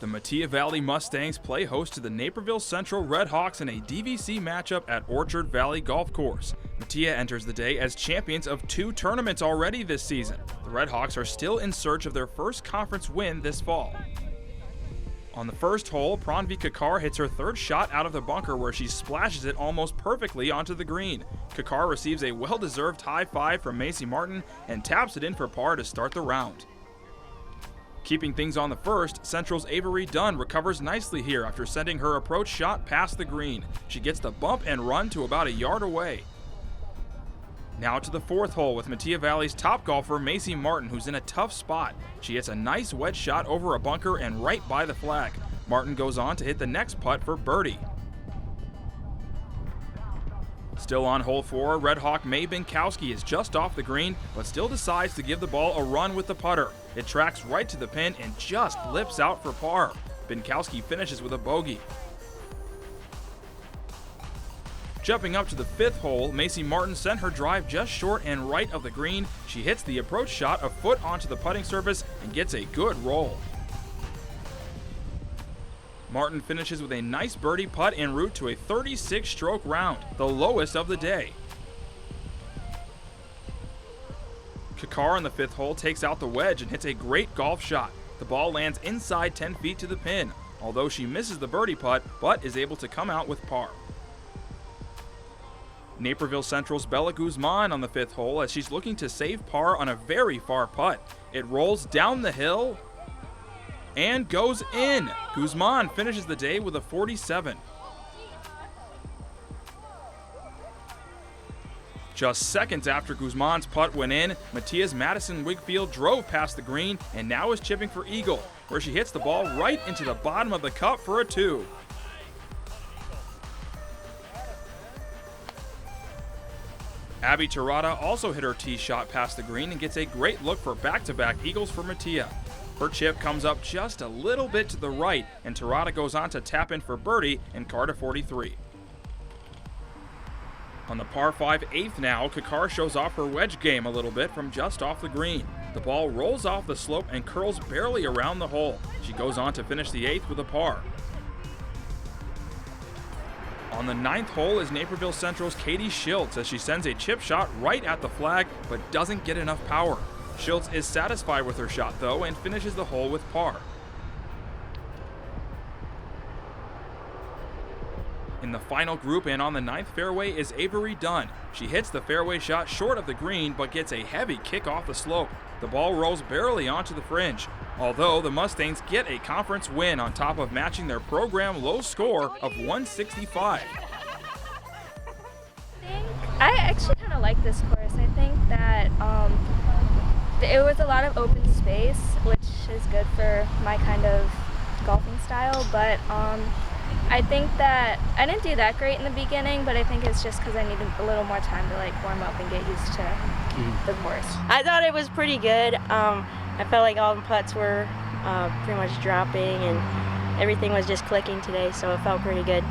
The Metea Valley Mustangs play host to the Naperville Central Redhawks in a DVC matchup at Orchard Valley Golf Course. Metea enters the day as champions of 2 tournaments already this season. The Redhawks are still in search of their first conference win this fall. On the first hole, Pranvi Kakkar hits her 3rd shot out of the bunker where she splashes it almost perfectly onto the green. Kakkar receives a well-deserved high five from Macey Martin and taps it in for par to start the round. Keeping things on the first, Central's Avery Dunn recovers nicely here after sending her approach shot past the green. She gets the bump and run to about a yard away. Now to the 4th hole with Metea Valley's top golfer Macey Martin, who's in a tough spot. She hits a nice wedge shot over a bunker and right by the flag. Martin goes on to hit the next putt for birdie. Still on hole 4, Redhawk Binkowski is just off the green, but still decides to give the ball a run with the putter. It tracks right to the pin and just lips out for par. Binkowski finishes with a bogey. Jumping up to the 5th hole, Macey Martin sent her drive just short and right of the green. She hits the approach shot a foot onto the putting surface and gets a good roll. Martin finishes with a nice birdie putt en route to a 36-stroke round, the lowest of the day. Kakkar on the 5th hole takes out the wedge and hits a great golf shot. The ball lands inside 10 feet to the pin, although she misses the birdie putt, but is able to come out with par. Naperville Central's Bella Guzman on the 5th hole as she's looking to save par on a very far putt. It rolls down the hill and goes in. Guzman finishes the day with a 47. Just seconds after Guzman's putt went in, Metea's Madison Wigfield drove past the green and now is chipping for eagle, where she hits the ball right into the bottom of the cup for a 2. Abby Tirada also hit her tee shot past the green and gets a great look for back-to-back eagles for Metea. Her chip comes up just a little bit to the right, and Tirada goes on to tap in for birdie and card a 43. On the par 5 8th now, Kakkar shows off her wedge game a little bit from just off the green. The ball rolls off the slope and curls barely around the hole. She goes on to finish the 8th with a par. On the 9th hole is Naperville Central's Katie Schiltz as she sends a chip shot right at the flag but doesn't get enough power. Schiltz is satisfied with her shot though and finishes the hole with par. In the final group and on the 9th fairway is Avery Dunn. She hits the fairway shot short of the green but gets a heavy kick off the slope. The ball rolls barely onto the fringe, although the Mustangs get a conference win on top of matching their program low score of 165. I actually kind of like this course. I think that it was a lot of open space, which is good for my kind of golfing style, but I think that I didn't do that great in the beginning, but I think it's just because I needed a little more time to warm up and get used to the course. I thought it was pretty good. I felt like all the putts were pretty much dropping and everything was just clicking today, so it felt pretty good.